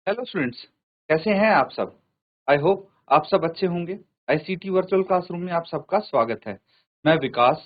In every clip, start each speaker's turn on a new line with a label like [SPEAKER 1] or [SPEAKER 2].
[SPEAKER 1] Hello students, कैसे हैं आप सब। आई होप आप सब अच्छे होंगे। आईसीटी वर्चुअल क्लासरूम में आप सबका स्वागत है। मैं विकास।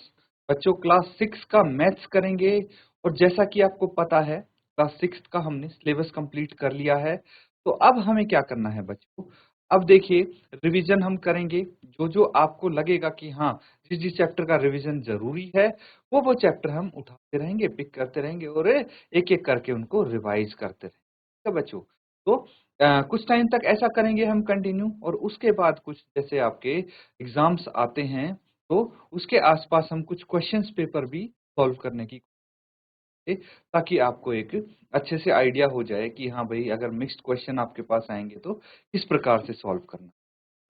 [SPEAKER 1] बच्चों, क्लास 6 का मैथ्स करेंगे और जैसा कि आपको पता है क्लास 6 का हमने सिलेबस कंप्लीट कर लिया है। तो अब हमें क्या करना है बच्चों, अब देखिए रिवीजन हम करेंगे। जो जो आपको लगेगा कि हाँ जिस जिस चैप्टर का रिवीजन जरूरी है वो चैप्टर हम उठाते रहेंगे, पिक करते रहेंगे और एक एक करके उनको रिवाइज करते रहेंगे। ठीक है बच्चों। तो कुछ टाइम तक ऐसा करेंगे हम कंटिन्यू, और उसके बाद कुछ जैसे आपके एग्जाम्स आते हैं तो उसके आसपास हम कुछ क्वेश्चंस पेपर भी सॉल्व करने की कोशिश करें, ताकि आपको एक अच्छे से आइडिया हो जाए कि हाँ भाई अगर मिक्स्ड क्वेश्चन आपके पास आएंगे तो किस प्रकार से सॉल्व करना।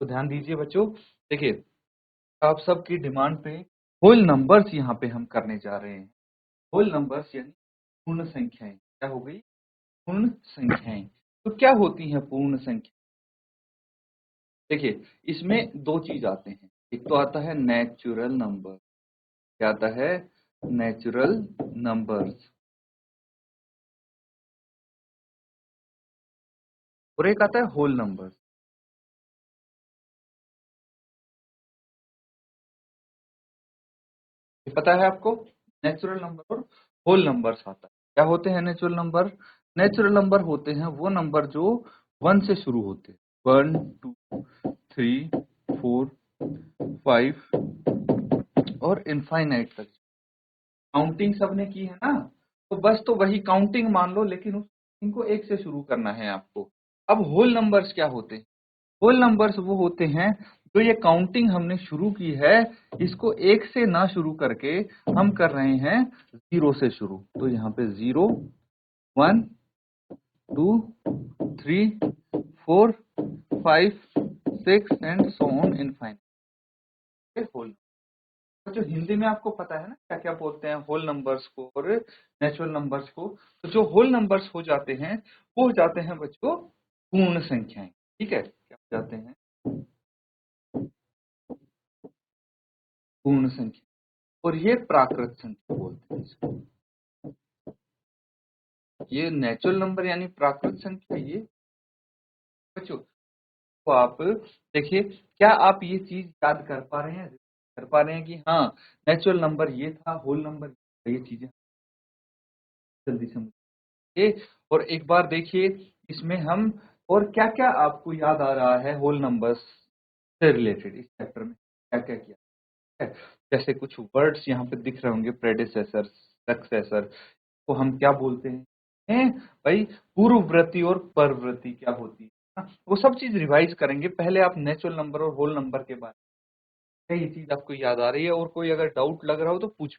[SPEAKER 1] तो ध्यान दीजिए बच्चों, देखिए आप सबकी डिमांड पे होल नंबर्स यहाँ पे हम करने जा रहे हैं। होल नंबर्स यानी पूर्ण संख्याएं। क्या हो गई? पूर्ण संख्याएं। तो क्या होती हैं पूर्ण संख्या? देखिए इसमें दो चीज आते हैं। एक तो आता है नेचुरल नंबर। क्या आता है? Natural numbers. और एक आता है होल नंबर्स। ये पता है आपको? नेचुरल नंबर और होल नंबर्स आता है। क्या होते हैं नेचुरल नंबर? नेचुरल नंबर होते हैं वो नंबर जो 1 से शुरू होते हैं। 1 2 3 4 5 और इनफाइनाइट तक काउंटिंग सबने की है ना। तो बस तो वही काउंटिंग मान लो, लेकिन उस इनको एक से शुरू करना है आपको। अब होल नंबर्स क्या होते हैं? होल नंबर्स वो होते हैं जो ये काउंटिंग हमने शुरू की है इसको एक से ना शुरू करके हम कर रहे हैं जीरो से शुरू। तो यहाँ पे 0 1 2 3 4 5 6 and so on infinite. Whole जो हिंदी में आपको पता है ना क्या क्या बोलते हैं होल नंबर्स को और नेचुरल नंबर्स को। तो जो होल नंबर्स हो जाते हैं वो हो जाते हैं बच्चों पूर्ण संख्याएं। ठीक है, क्या हो जाते हैं? पूर्ण संख्या। और ये प्राकृत संख्या बोलते हैं इसको। ये नेचुरल नंबर यानी प्राकृत संख्या ये बच्चों। तो आप देखिए, क्या आप ये चीज याद कर पा रहे हैं? कर पा रहे हैं कि हाँ नेचुरल नंबर ये था, होल नंबर ये चीजें जल्दी समझ। और एक बार देखिए इसमें हम और क्या क्या आपको याद आ रहा है होल नंबर्स से रिलेटेड इस चैप्टर में क्या क्या किया है। जैसे कुछ वर्ड्स यहाँ पे दिख रहे होंगे, प्रेडिसेसर, सक्सेसर, को हम क्या बोलते हैं भाई? पूर्ववर्ती और परवर्ती क्या होती है ना? वो सब चीज रिवाइज करेंगे। पहले आप नेचुरल नंबर और होल नंबर के बारे में ये चीज आपको याद आ रही है, और कोई अगर डाउट लग रहा हो तो पूछ।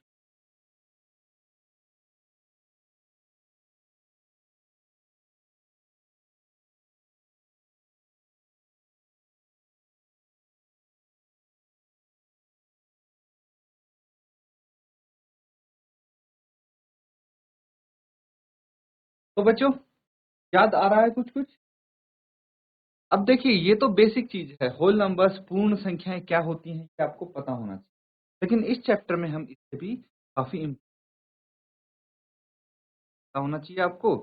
[SPEAKER 1] तो बच्चों याद आ रहा है कुछ कुछ? अब देखिए ये तो बेसिक चीज है, होल नंबर्स पूर्ण संख्याएं क्या होती हैं ये आपको पता होना चाहिए। लेकिन इस चैप्टर में हम इससे भी काफी पता होना चाहिए आपको।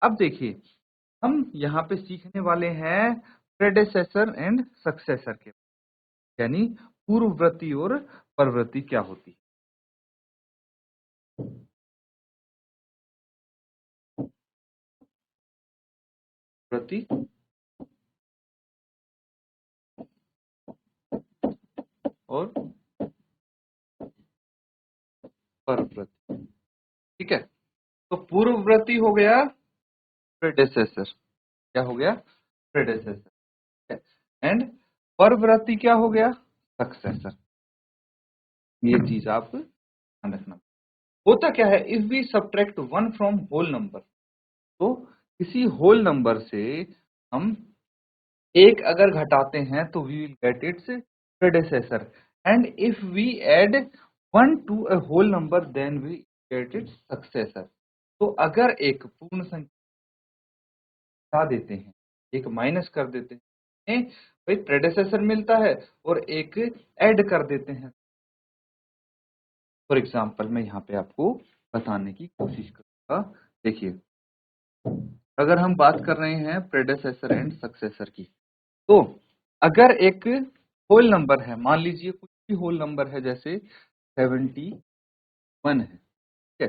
[SPEAKER 1] अब देखिए हम यहाँ पे सीखने वाले हैं प्रेडेसेसर एंड सक्सेसर के, यानी पूर्ववर्ती और परवर्ती क्या होती है। प्रति और परवर्ती। ठीक है, तो पूर्ववर्ती हो गया प्रेडेसेसर। क्या हो गया? प्रेडेसेसर। एंड परवर्ती क्या हो गया? सक्सेसर। ये चीज आप ध्यान रखना। होता क्या है, if we subtract one from whole number, तो किसी होल नंबर से हम एक अगर घटाते हैं तो we will get its predecessor. And if we add one to a whole number then we get its successor. तो अगर एक पूर्ण संख्या हटा देते हैं, एक माइनस कर देते हैं, भाई प्रेडेसेसर मिलता है, और एक ऐड कर देते हैं। फॉर एग्जाम्पल मैं यहाँ पे आपको बताने की कोशिश करूंगा। देखिए अगर हम बात कर रहे हैं प्रेडेसेसर एंड सक्सेसर की, तो अगर एक होल नंबर है, मान लीजिए कुछ भी होल नंबर है, जैसे 71 है, ठीक है,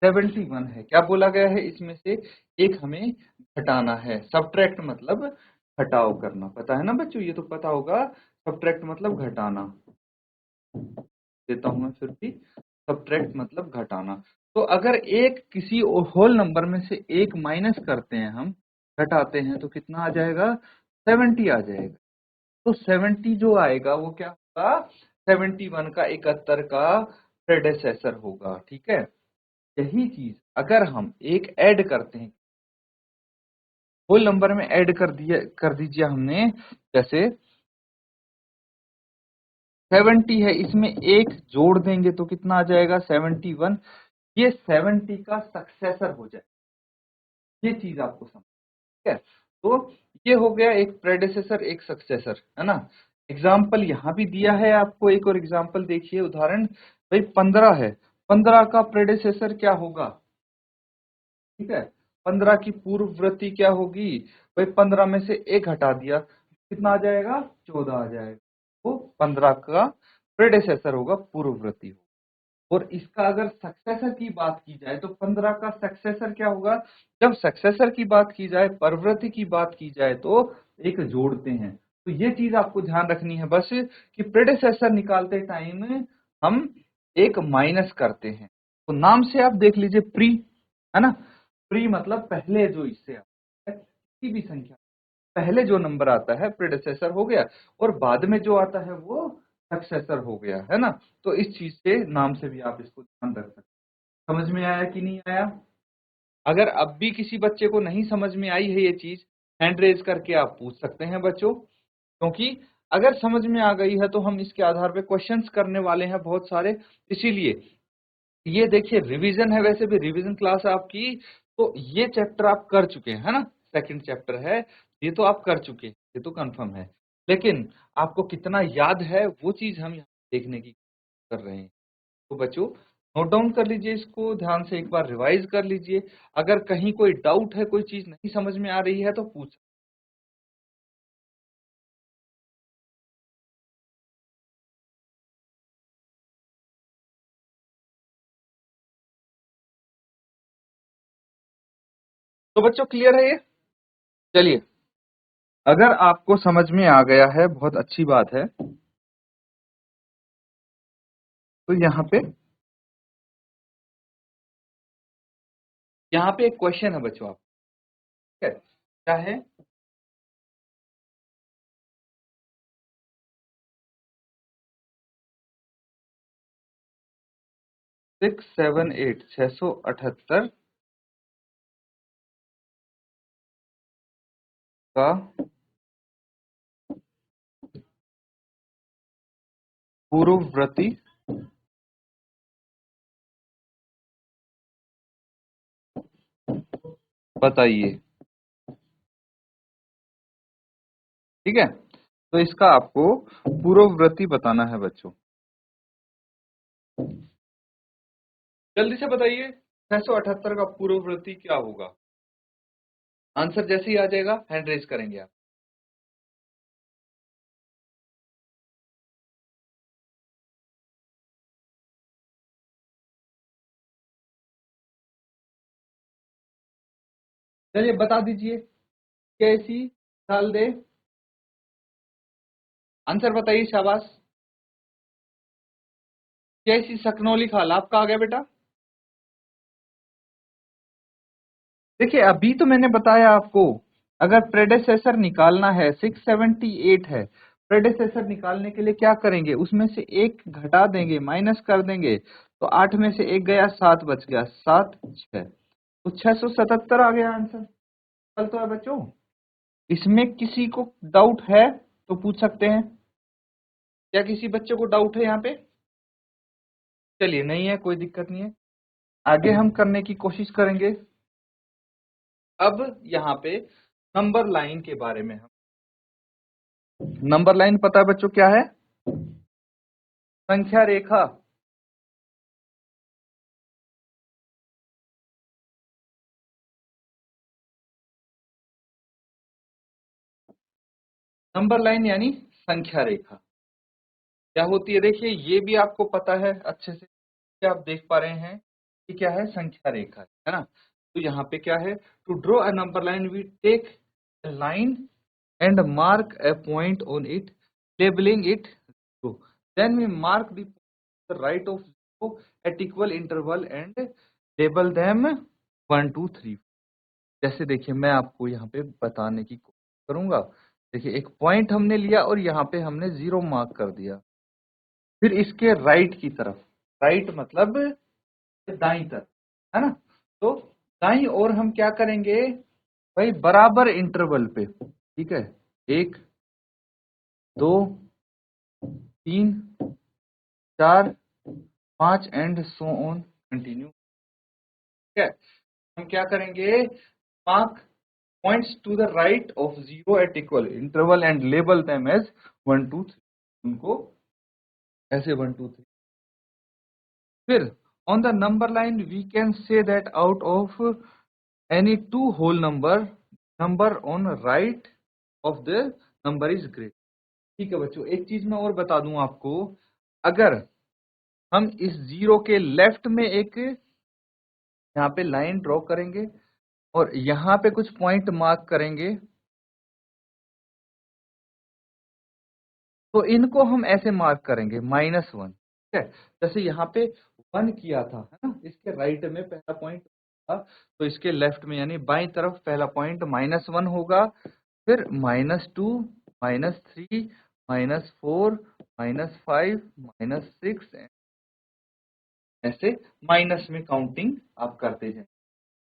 [SPEAKER 1] 71 है, क्या बोला गया है, इसमें से एक हमें घटाना है। सब्ट्रैक्ट मतलब घटाव करना, पता है ना बच्चों, ये तो पता होगा। सब्ट्रैक्ट मतलब घटाना, देता हूं मैं फिर भी, सब्ट्रैक्ट मतलब घटाना। तो अगर एक किसी होल नंबर में से एक माइनस करते हैं, हम घटाते हैं, तो कितना आ जाएगा, 70 आ जाएगा। तो 70 जो आएगा वो क्या होगा, 71 का 71 का प्रेडेसेसर होगा, ठीक है। यही चीज अगर हम एक ऐड करते हैं, होल नंबर में ऐड कर दीजिए हमने, जैसे 70 है, इसमें एक जोड़ देंगे तो कितना आ जाएगा, 71। ये 70 का सक्सेसर हो जाए, ये चीज आपको समझ, ठीक है। तो ये हो गया एक प्रेडेसेसर एक सक्सेसर, है ना। एग्जाम्पल यहाँ भी दिया है आपको, एक और एग्जाम्पल देखिए, उदाहरण भाई 15 है, 15 का प्रेडेसेसर क्या होगा, ठीक है। 15 की पूर्ववर्ती क्या होगी, भाई 15 में से एक हटा दिया, कितना आ जाएगा, 14 आ जाएगा। तो 15 का प्रेडेसेसर होगा, पूर्ववर्ती। और इसका अगर सक्सेसर की बात की जाए, तो 15 का सक्सेसर क्या होगा, जब सक्सेसर की बात की जाए, परवर्ती की बात की जाए, तो एक जोड़ते हैं। तो ये चीज आपको ध्यान रखनी है बस, कि प्रेडेसेसर निकालते टाइम हम एक माइनस करते हैं। तो नाम से आप देख लीजिए, प्री, है ना। प्री मतलब पहले जो इससे आता है, किसी भी संख्या पहले जो नंबर आता है प्रेडेसेसर हो गया, और बाद में जो आता है वो सक्सेसर हो गया, है ना। तो इस चीज से, नाम से भी आप इसको ध्यान रख सकते हैं। समझ में आया कि नहीं आया। अगर अब भी किसी बच्चे को नहीं समझ में आई है ये चीज, हैंड रेज करके आप पूछ सकते हैं बच्चों, क्योंकि अगर समझ में आ गई है तो हम इसके आधार पे क्वेश्चंस करने वाले हैं बहुत सारे। इसीलिए ये देखिए, रिवीजन है, वैसे भी रिवीजन क्लास है आपकी, तो ये चैप्टर आप कर चुके हैं, है ना। सेकंड चैप्टर है, ये तो आप कर चुके हैं, ये तो कंफर्म है। लेकिन आपको कितना याद है, वो चीज हम यहाँ देखने की कर रहे हैं। तो बच्चों, नोट डाउन कर लीजिए, इसको ध्यान से एक बार रिवाइज कर लीजिए। अगर कहीं कोई डाउट है, कोई चीज नहीं समझ में आ रही है, तो पूछ। तो बच्चों, क्लियर है ये। चलिए, अगर आपको समझ में आ गया है, बहुत अच्छी बात है। तो यहाँ पे एक क्वेश्चन है बच्चों, आप, ठीक है, क्या है, 678 678 का पूर्ववर्ती बताइए, ठीक है। तो इसका आपको पूर्ववर्ती बताना है बच्चों, जल्दी से बताइए, 678 का पूर्ववर्ती क्या होगा। आंसर जैसे ही आ जाएगा, हैंड रेज करेंगे आप। चलिए बता दीजिए, कैसी डाल दे, आंसर बताइए, शाबाश। कैसी सकनौली खाल, आपका आ गया बेटा। देखिए, अभी तो मैंने बताया आपको, अगर प्रेडेसेसर निकालना है, 678 है, प्रेडेसेसर निकालने के लिए क्या करेंगे, उसमें से एक घटा देंगे, माइनस कर देंगे, तो 8 में से एक गया, 7 बच गया, 7 6, तो 677 आ गया आंसर। कल तो है बच्चों। इसमें किसी को डाउट है तो पूछ सकते हैं, क्या किसी बच्चे को डाउट है यहाँ पे। चलिए, नहीं है, कोई दिक्कत नहीं है, आगे हम करने की कोशिश करेंगे। अब यहाँ पे नंबर लाइन के बारे में, हम नंबर लाइन पता है बच्चों क्या है, संख्या रेखा। नंबर लाइन यानी संख्या रेखा क्या होती है? देखिए ये भी आपको पता है अच्छे से, क्या आप देख पा रहे हैं कि क्या है? संख्या रेखा है ना। तो यहाँ पे क्या है? To draw a number line we take a line and mark a point on it, labeling it 0. Then we mark the right of 0 at equal interval and label them 1, 2, 3. जैसे देखिए मैं आपको यहाँ पे बताने की कोशिश करूंगा। देखिए एक पॉइंट हमने लिया और यहाँ पे हमने 0 मार्क कर दिया। फिर इसके राइट की तरफ, राइट मतलब दाईं तरफ, है ना। तो दाईं ओर हम क्या करेंगे भाई? बराबर इंटरवल पे, ठीक है, 1, 2, 3, 4, 5 एंड सो ऑन कंटिन्यू। ठीक है, हम क्या करेंगे? Mark points to the right of 0 at equal interval and label them as 1, 2, 3। उनको ऐसे 1, 2, 3। फिर on the number line we can say that out of any two whole number on right of the number is great। ठीक है बच्चों, एक चीज मैं और बता दूं आपको, अगर हम इस 0 के लेफ्ट में एक यहाँ पे लाइन ड्रॉ करेंगे और यहाँ पे कुछ पॉइंट मार्क करेंगे, तो इनको हम ऐसे मार्क करेंगे -1। ठीक है, जैसे यहाँ पे 1 किया था, है ना, इसके राइट में पहला पॉइंट था, तो इसके लेफ्ट में यानी बाईं तरफ पहला पॉइंट -1 होगा, फिर -2, -3, -4, -5, -6, ऐसे माइनस में काउंटिंग आप करते जाए।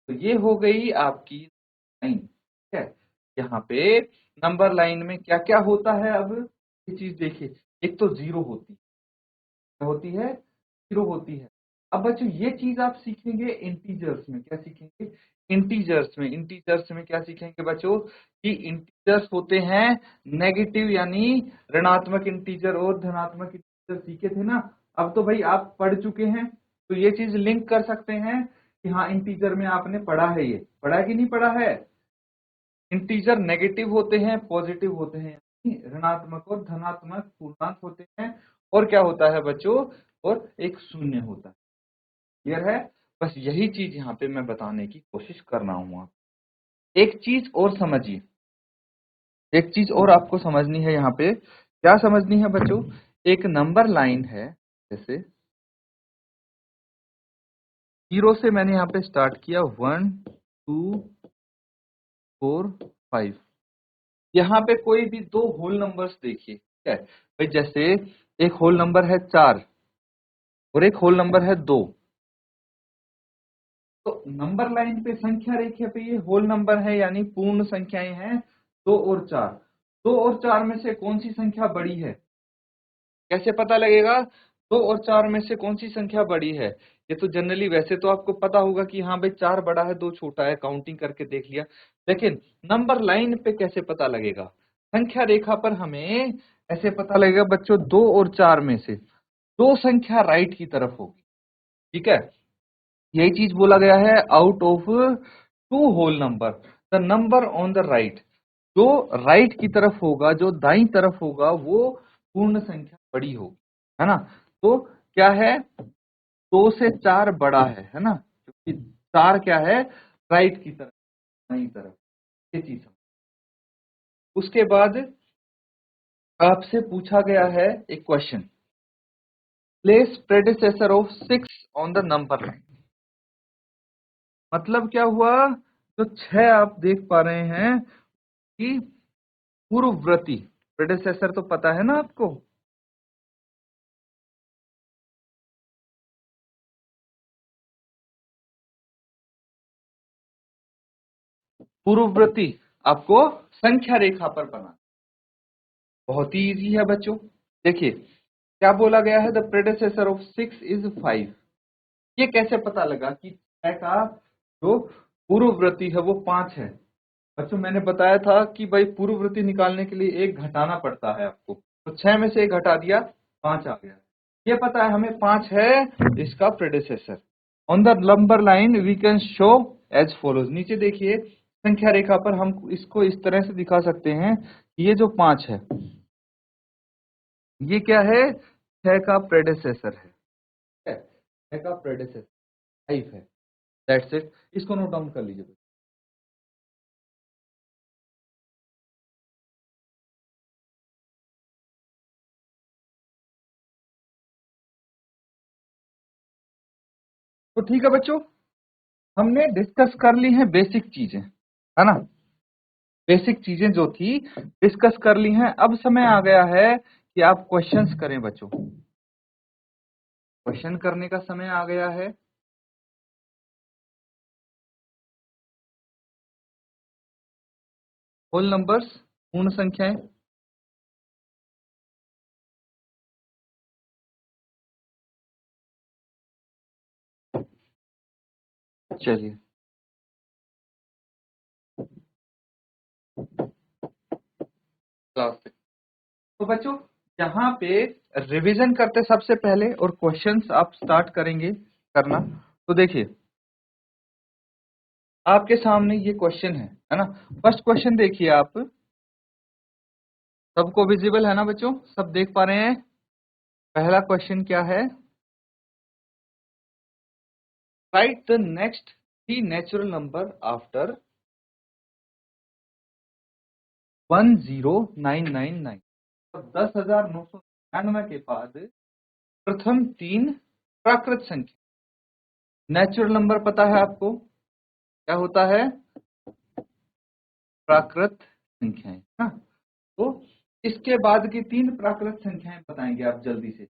[SPEAKER 1] तो ये हो गई आपकी लाइन। ठीक है, यहाँ पे नंबर लाइन में क्या क्या होता है? अब ये चीज देखिए, एक तो 0 होती है, क्या होती है? 0 होती है। अब बच्चों ये चीज आप सीखेंगे इंटीजर्स में। क्या सीखेंगे? इंटीजर्स में। इंटीजर्स में क्या सीखेंगे बच्चों? कि इंटीजर्स होते हैं नेगेटिव यानी ऋणात्मक इंटीजर और धनात्मक इंटीजर, सीखे थे ना। अब तो भाई आप पढ़ चुके हैं, तो ये चीज लिंक कर सकते हैं कि हाँ इंटीजर में आपने पढ़ा है, ये पढ़ा है कि नहीं पढ़ा है? इंटीजर नेगेटिव होते हैं, पॉजिटिव होते हैं, ऋणात्मक और धनात्मक पूर्णांक होते हैं, और क्या होता है बच्चों? और एक शून्य होता है। क्लियर है? बस यही चीज यहाँ पे मैं बताने की कोशिश कर रहा हूँ। आप एक चीज और समझिए, एक चीज और आपको समझनी है यहाँ पे। क्या समझनी है बच्चों? एक नंबर लाइन है, जैसे 0 से मैंने यहाँ पे स्टार्ट किया, 1, 2, 4, 5। यहाँ पे कोई भी दो होल नंबर्स देखिए, ठीक है भाई, जैसे एक होल नंबर है 4 और एक होल नंबर है 2। तो नंबर लाइन पे, संख्या रेखा पे ये होल नंबर है यानी पूर्ण संख्याएं हैं 2 और 4। 2 और 4 में से कौन सी संख्या बड़ी है? कैसे पता लगेगा 2 और 4 में से कौन सी संख्या बड़ी है? ये तो जनरली वैसे तो आपको पता होगा कि हाँ भाई 4 बड़ा है 2 छोटा है, काउंटिंग करके देख लिया। लेकिन नंबर लाइन पे कैसे पता लगेगा? संख्या रेखा पर हमें ऐसे पता लगेगा बच्चों, 2 और 4 में से दो संख्या राइट की तरफ होगी। ठीक है, यही चीज बोला गया है, out of two whole number the number on the right. जो राइट की तरफ होगा, जो दाईं तरफ होगा, वो पूर्ण संख्या बड़ी होगी, है ना। तो क्या है? 2 से 4 बड़ा है ना, क्योंकि 4 क्या है? राइट की तरफ, दाईं तरफ। ये चीज उसके बाद आपसे पूछा गया है एक question, place predecessor of 6 on the number line. मतलब क्या हुआ? जो 6 आप देख पा रहे हैं कि पूर्ववर्ती, प्रेडिसेसर तो पता है ना आपको, पूर्ववर्ती आपको संख्या रेखा पर बना। बहुत ही इजी है बच्चों। देखिए क्या बोला गया है, द प्रेडिसेसर ऑफ 6 इज 5। ये कैसे पता लगा कि 6 का जो पूर्ववर्ती है वो 5 है? बच्चों मैंने बताया था कि भाई पूर्ववर्ती निकालने के लिए एक घटाना पड़ता है आपको, तो 6 में से एक घटा दिया, 5 आ गया। ये पता है हमें 5 है इसका predecessor. On the number line we can show as follows. नीचे देखिए संख्या रेखा पर हम इसको इस तरह से दिखा सकते हैं ये जो 5 है ये क्या है, 6 का प्रेडेसेसर है, ठीक है, 6 का प्रेडेसेसर 5 है, दैट्स इट। इसको नोट डाउन कर लीजिए। तो ठीक है बच्चों, हमने डिस्कस कर ली हैं बेसिक चीजें, है ना, बेसिक चीजें जो थी डिस्कस कर ली हैं। अब समय आ गया है कि आप क्वेश्चंस करें बच्चों, क्वेश्चन करने का समय आ गया है। होल नंबर्स, पूर्ण संख्याएं, चलिए क्लास। तो बच्चों यहाँ पे रिवीजन करते सबसे पहले और क्वेश्चंस आप स्टार्ट करेंगे करना। तो देखिए आपके सामने ये क्वेश्चन है ना। फर्स्ट क्वेश्चन देखिए आप, सबको विजिबल है ना बच्चों, सब देख पा रहे हैं। पहला क्वेश्चन क्या है, write the next 3 natural number after 10999। 10,999 के बाद प्रथम 3 प्राकृत संख्या। नेचुरल नंबर पता है आपको क्या होता है, प्राकृत संख्याएं ना। तो इसके बाद की 3 प्राकृत संख्याएं बताएंगे आप जल्दी से,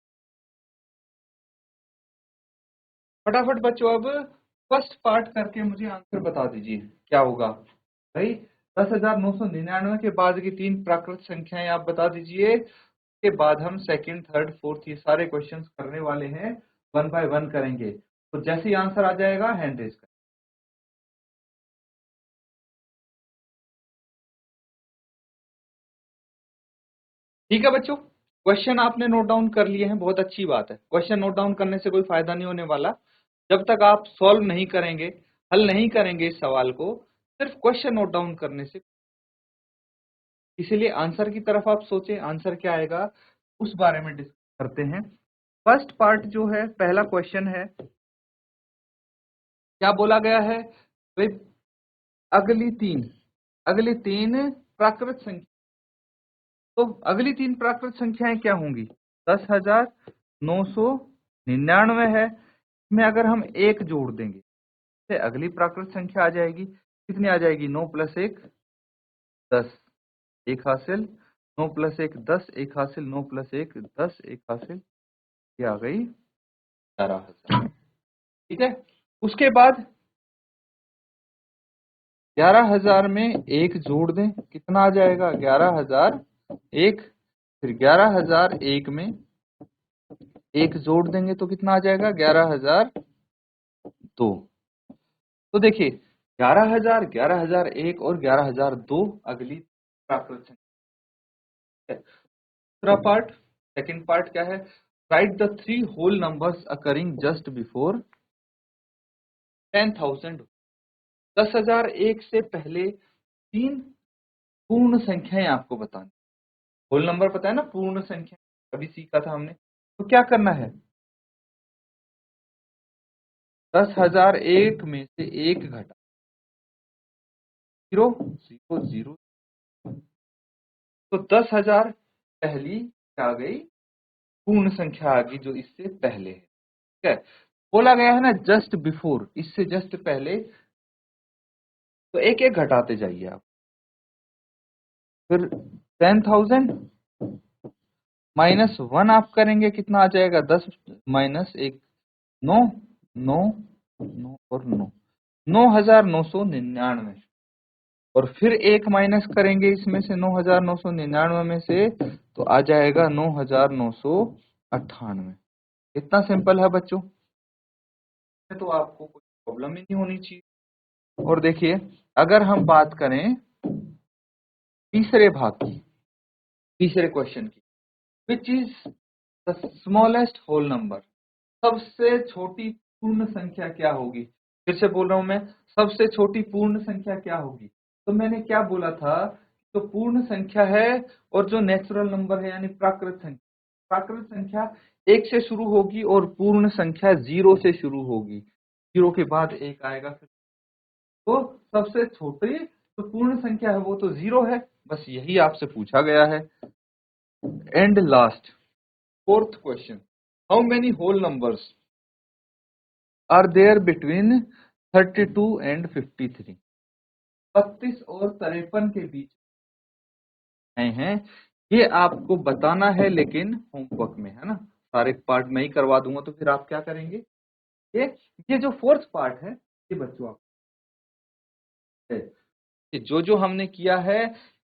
[SPEAKER 1] फटाफट बच्चों। अब फर्स्ट पार्ट करके मुझे आंसर बता दीजिए क्या होगा भाई। 10,999 के बाद की 3 प्राकृत संख्याएं आप बता दीजिए। के बाद हम सेकंड, थर्ड, फोर्थ ये सारे क्वेश्चंस करने वाले हैं, 1 बाय 1 करेंगे। तो जैसे ही आंसर आ जाएगा हैंड रेज कर। ठीक है बच्चों, क्वेश्चन आपने नोट डाउन कर लिए हैं, बहुत अच्छी बात है। क्वेश्चन नोट डाउन करने से कोई फायदा नहीं होने वाला जब तक आप सॉल्व नहीं करेंगे, हल नहीं करेंगे इस सवाल को, सिर्फ क्वेश्चन नोट डाउन करने से। इसीलिए आंसर की तरफ आप सोचें, आंसर क्या आएगा उस बारे में डिस्कस करते हैं। फर्स्ट पार्ट जो है, पहला क्वेश्चन है, क्या बोला गया है भाई, अगली तीन प्राकृत संख्या। तो अगली 3 प्राकृत संख्याएं क्या होंगी, 10,999 है, इसमें अगर हम 1 जोड़ देंगे तो अगली प्राकृत संख्या आ जाएगी। कितनी आ जाएगी, 9 + 1 10, 1 हासिल, 9 + 1 10, 1 हासिल, 9 + 1 10, 1 हासिल, ये आ गई 11,000। ठीक है, उसके बाद 11,000 में 1 जोड़ दें, कितना आ जाएगा 11,001। फिर 11,001 में 1 जोड़ देंगे तो कितना आ जाएगा 11,002। तो देखिए 11,000, 11,001 और 11,002 अगली प्राकृत संख्या है। दूसरा पार्ट, सेकंड पार्ट क्या है, write the 3 whole numbers occurring just before 10,000। 10,001 से पहले 3 पूर्ण संख्याएं आपको बतानी। होल नंबर पता है ना, पूर्ण संख्या अभी सीखा था हमने। तो क्या करना है, 10,001 में से 1 घटा 0 0 0। तो 10,000 पहली क्या आ गई, पूर्ण संख्या आ गई जो इससे पहले है। ठीक है, बोला गया है ना जस्ट बिफोर, इससे जस्ट पहले, तो एक एक घटाते जाइए आप। फिर 10,000 -1 आप करेंगे, कितना आ जाएगा 10 -1 9 9 9 और 9, 9,999। और फिर 1 माइनस करेंगे इसमें से 9,999 में से, तो आ जाएगा 9,998। इतना सिंपल है बच्चों, तो आपको कोई प्रॉब्लम ही नहीं होनी चाहिए। और देखिए अगर हम बात करें तीसरे भाग की, तीसरे क्वेश्चन की, which is the smallest whole number, सबसे छोटी पूर्ण संख्या क्या होगी। फिर से बोल रहा हूं मैं, सबसे छोटी पूर्ण संख्या क्या होगी। तो मैंने क्या बोला था, जो पूर्ण संख्या है और जो नेचुरल नंबर है यानी प्राकृत संख्या। प्राकृत संख्या 1 से शुरू होगी और पूर्ण संख्या 0 से शुरू होगी। 0 के बाद 1 आएगा फिर। तो सबसे छोटी जो पूर्ण संख्या है वो तो 0 है, बस यही आपसे पूछा गया है। And last, fourth question, how many whole numbers are there between 32 and 53? 32 और 53 के बीच हैं, ये आपको बताना है, लेकिन होमवर्क में है ना। सारे पार्ट मैं ही करवा दूंगा तो फिर आप क्या करेंगे। ये ये जो फोर्थ पार्ट है ये बच्चों आप ये जो हमने किया है,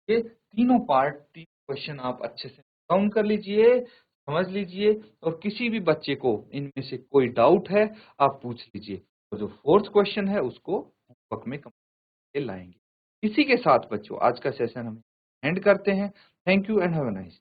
[SPEAKER 1] ये तीनों पार्ट, तीन क्वेश्चन आप अच्छे से काउंट कर लीजिए, समझ लीजिए, और किसी भी बच्चे को इनमें से कोई डाउट है आप पूछ लीजिए। तो जो फोर्थ क्वेश्चन है उसको होमवर्क में लाएंगे। इसी के साथ बच्चों आज का सेशन हम एंड करते हैं। Thank you and have a nice.